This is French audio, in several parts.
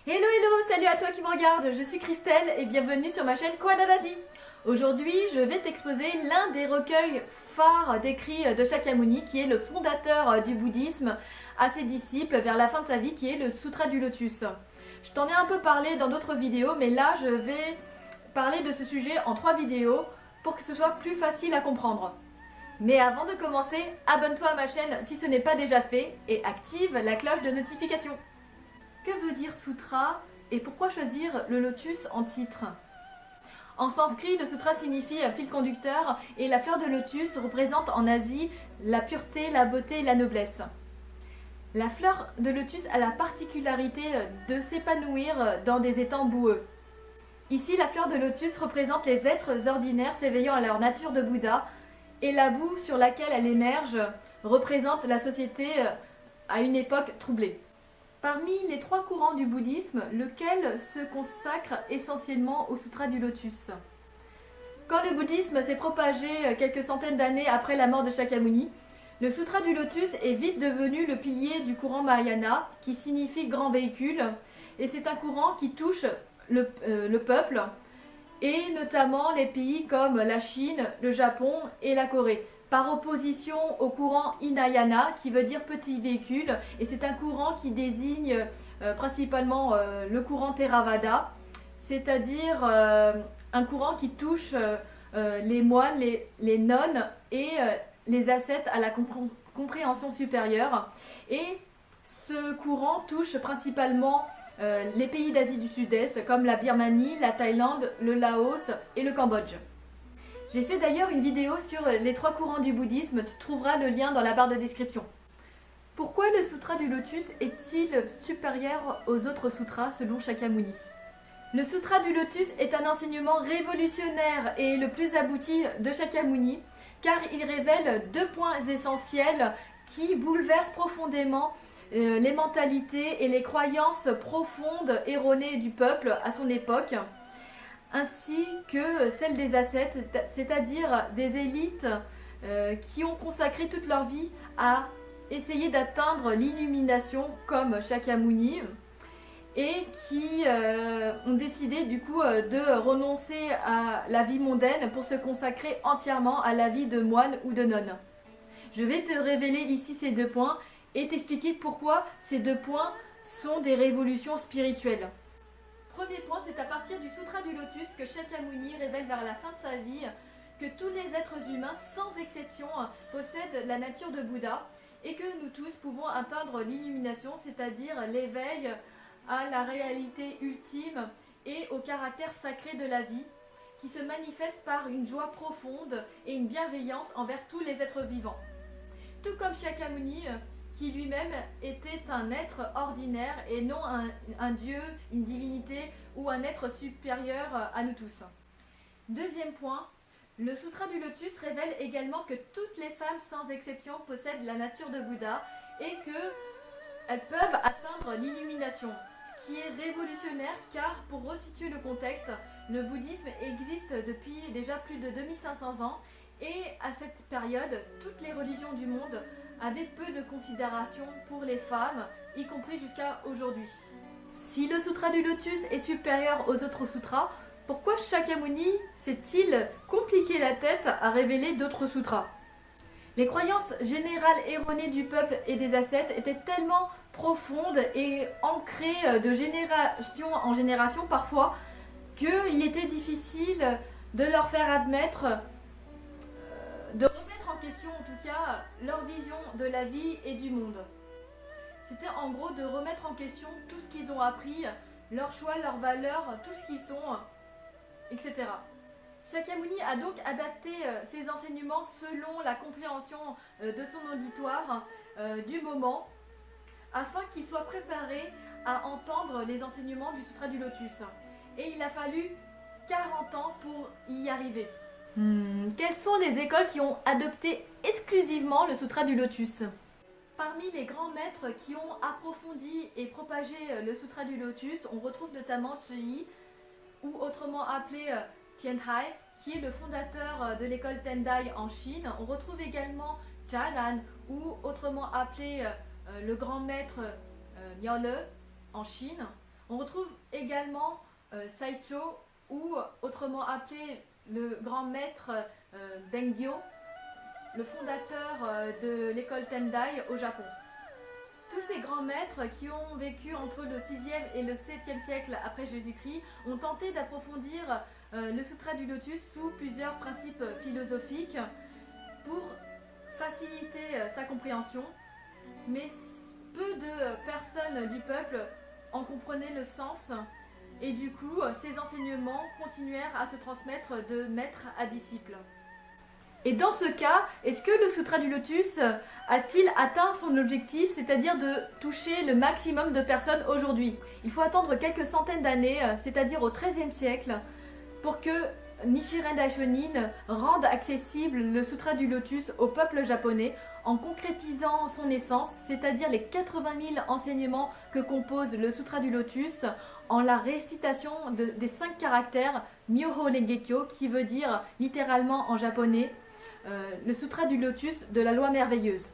Hello hello, salut à toi qui me regarde, je suis Christelle et bienvenue sur ma chaîne Koala d'Asie. Aujourd'hui, je vais t'exposer l'un des recueils phares d'écrits de Shakyamuni, qui est le fondateur du bouddhisme, à ses disciples vers la fin de sa vie, qui est le Sutra du Lotus. Je t'en ai un peu parlé dans d'autres vidéos, mais là je vais parler de ce sujet en 3 vidéos pour que ce soit plus facile à comprendre. Mais avant de commencer, abonne-toi à ma chaîne si ce n'est pas déjà fait et active la cloche de notification. Que veut dire sutra et pourquoi choisir le lotus en titre? En sanskrit, le sutra signifie fil conducteur et la fleur de lotus représente en Asie la pureté, la beauté et la noblesse. La fleur de lotus a la particularité de s'épanouir dans des étangs boueux. Ici, la fleur de lotus représente les êtres ordinaires s'éveillant à leur nature de Bouddha et la boue sur laquelle elle émerge représente la société à une époque troublée. Parmi les 3 courants du bouddhisme, lequel se consacre essentiellement au Sutra du Lotus? Quand le bouddhisme s'est propagé quelques centaines d'années après la mort de Shakyamuni, le Sutra du Lotus est vite devenu le pilier du courant Mahayana, qui signifie grand véhicule, et c'est un courant qui touche le peuple, et notamment les pays comme la Chine, le Japon et la Corée, par opposition au courant Hinayana, qui veut dire petit véhicule, et c'est un courant qui désigne principalement le courant Theravada, c'est-à-dire un courant qui touche les moines, les nonnes et les ascètes à la compréhension supérieure. Et ce courant touche principalement les pays d'Asie du Sud-Est, comme la Birmanie, la Thaïlande, le Laos et le Cambodge. J'ai fait d'ailleurs une vidéo sur les 3 courants du bouddhisme, tu trouveras le lien dans la barre de description. Pourquoi le Sutra du Lotus est-il supérieur aux autres sutras selon Shakyamuni? Le Sutra du Lotus est un enseignement révolutionnaire et le plus abouti de Shakyamuni, car il révèle 2 points essentiels qui bouleversent profondément les mentalités et les croyances profondes erronées du peuple à son époque, ainsi que celle des ascètes, c'est-à-dire des élites qui ont consacré toute leur vie à essayer d'atteindre l'illumination comme Shakyamuni et qui ont décidé du coup de renoncer à la vie mondaine pour se consacrer entièrement à la vie de moine ou de nonne. Je vais te révéler ici ces 2 points et t'expliquer pourquoi ces 2 points sont des révolutions spirituelles. Premier point, c'est à partir du Sutra du Lotus que Shakyamuni révèle vers la fin de sa vie que tous les êtres humains, sans exception, possèdent la nature de Bouddha et que nous tous pouvons atteindre l'illumination, c'est-à-dire l'éveil à la réalité ultime et au caractère sacré de la vie, qui se manifeste par une joie profonde et une bienveillance envers tous les êtres vivants. Tout comme Shakyamuni, qui lui-même était un être ordinaire et non un dieu, une divinité ou un être supérieur à nous tous. Deuxième point, le Sutra du Lotus révèle également que toutes les femmes sans exception possèdent la nature de Bouddha et qu'elles peuvent atteindre l'illumination, ce qui est révolutionnaire car, pour resituer le contexte, le bouddhisme existe depuis déjà plus de 2500 ans et à cette période, toutes les religions du monde avaient peu de considération pour les femmes, y compris jusqu'à aujourd'hui. Si le Sutra du Lotus est supérieur aux autres sutras, pourquoi Shakyamuni s'est-il compliqué la tête à révéler d'autres sutras? Les croyances générales erronées du peuple et des ascètes étaient tellement profondes et ancrées de génération en génération parfois, qu'il était difficile de leur faire admettre de remettre en question en tout cas leur vision de la vie et du monde. C'était en gros de remettre en question tout ce qu'ils ont appris, leurs choix, leurs valeurs, tout ce qu'ils sont, etc. Shakyamuni a donc adapté ses enseignements selon la compréhension de son auditoire du moment, afin qu'ils soient préparés à entendre les enseignements du Sutra du Lotus. Et il a fallu 40 ans pour y arriver. Quelles sont les écoles qui ont adopté exclusivement le Sutra du Lotus? Parmi les grands maîtres qui ont approfondi et propagé le Sutra du Lotus, on retrouve notamment Zhiyi, ou autrement appelé Tianhai, qui est le fondateur de l'école Tendai en Chine. On retrouve également Jianan, ou autrement appelé le grand maître Miao Le en Chine. On retrouve également Saicho, ou autrement appelé le grand maître Dengyo, le fondateur de l'école Tendai au Japon. Tous ces grands maîtres qui ont vécu entre le 6e et le 7e siècle après Jésus-Christ ont tenté d'approfondir le Sutra du Lotus sous plusieurs principes philosophiques pour faciliter sa compréhension, mais peu de personnes du peuple en comprenaient le sens et du coup ces enseignements continuèrent à se transmettre de maître à disciple. Et dans ce cas, est-ce que le Sutra du Lotus a-t-il atteint son objectif, c'est-à-dire de toucher le maximum de personnes aujourd'hui? Il faut attendre quelques centaines d'années, c'est-à-dire au XIIIe siècle, pour que Nichiren Daishonin rende accessible le Sutra du Lotus au peuple japonais en concrétisant son essence, c'est-à-dire les 80 000 enseignements que compose le Sutra du Lotus en la récitation des 5 caractères Myoho Rengekyo, qui veut dire littéralement en japonais le Sutra du Lotus de la loi merveilleuse.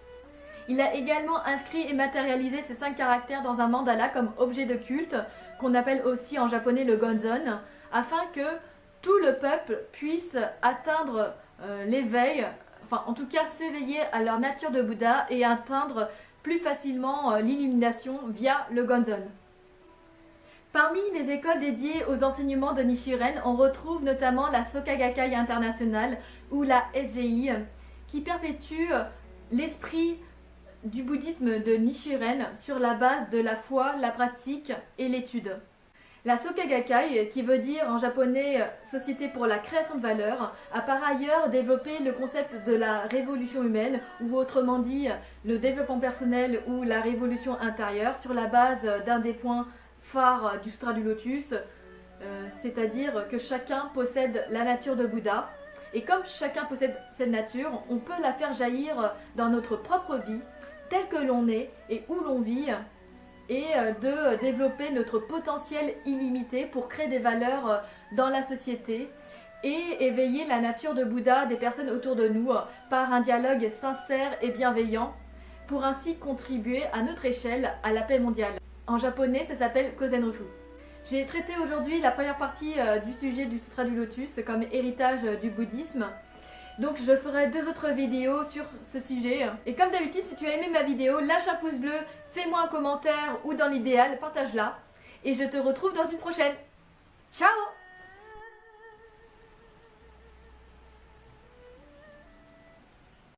Il a également inscrit et matérialisé ces 5 caractères dans un mandala comme objet de culte, qu'on appelle aussi en japonais le Gonzon, afin que tout le peuple puisse atteindre l'éveil, enfin en tout cas s'éveiller à leur nature de Bouddha et atteindre plus facilement l'illumination via le Gonzon. Parmi les écoles dédiées aux enseignements de Nichiren, on retrouve notamment la Soka Gakkai internationale ou la SGI, qui perpétue l'esprit du bouddhisme de Nichiren sur la base de la foi, la pratique et l'étude. La Soka Gakkai, qui veut dire en japonais Société pour la création de valeur, a par ailleurs développé le concept de la révolution humaine, ou autrement dit le développement personnel ou la révolution intérieure, sur la base d'un des points phares du Sutra du Lotus, c'est-à-dire que chacun possède la nature de Bouddha. Et comme chacun possède cette nature, on peut la faire jaillir dans notre propre vie, telle que l'on est et où l'on vit, et de développer notre potentiel illimité pour créer des valeurs dans la société et éveiller la nature de Bouddha des personnes autour de nous par un dialogue sincère et bienveillant pour ainsi contribuer à notre échelle à la paix mondiale. En japonais, ça s'appelle Kozenrufu. J'ai traité aujourd'hui la première partie du sujet du Sutra du Lotus comme héritage du bouddhisme. Donc je ferai 2 autres vidéos sur ce sujet. Et comme d'habitude, si tu as aimé ma vidéo, lâche un pouce bleu, fais-moi un commentaire ou dans l'idéal, partage-la. Et je te retrouve dans une prochaine. Ciao!